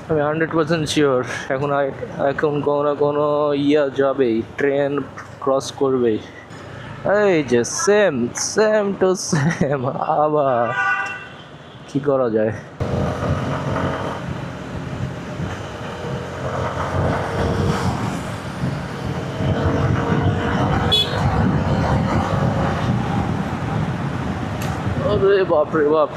আমি 100% শিওর এখন এখন কোনো না কোনো ইয়া যাবেই, ট্রেন ক্রস করবেই। এই যে সেম সেম টু সেম, আবার কি করা যায়? আরে বাপ রে বাপ!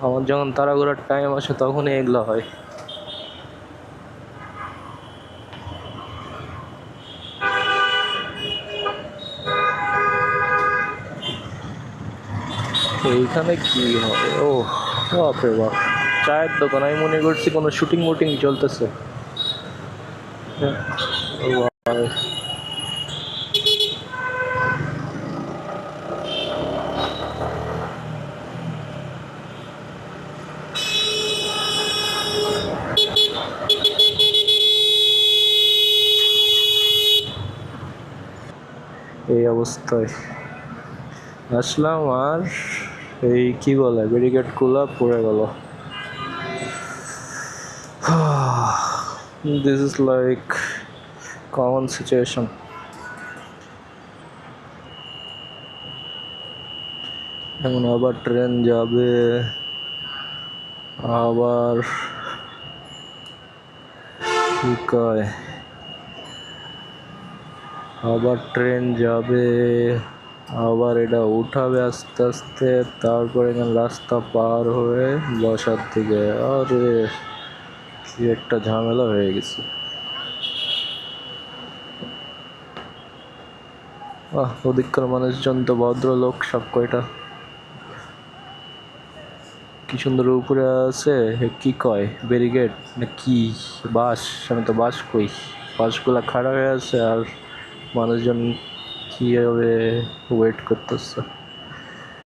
আমার যখন তাড়াহুড়োর টাইম আসে তখনই এগুলো হয়। এইখানে কি হবে? ও বাপরে বাপ! চায়ের দোকান, আমি মনে করছি কোনো শুটিং মুটিং চলতেছে। ও বাবা! এই অবস্থায় আসলাম আর এই কি বলে ব্যারিকেড গুলা পড়ে গেল। This is like common situation. এখন আবার ট্রেন যাবে, আবার কি কয়, আবার ট্রেন যাবে, আবার এটা উঠাবে আস্তে আস্তে, তারপরে এখানে রাস্তা পার হয়ে বসার দিকে। আরে কি একটা ঝামেলা হয়ে গেছে। ওদিককার মানুষজন তো ভদ্রলোক সব কয়টা, কি সুন্দর উপরে আছে। কি কয় ব্যারিকেড না কি বাস? আমি তো বাস কই, বাসগুলা খাড়া হয়ে আছে আর মানুষজন কিভাবে ওয়েট করতেছে।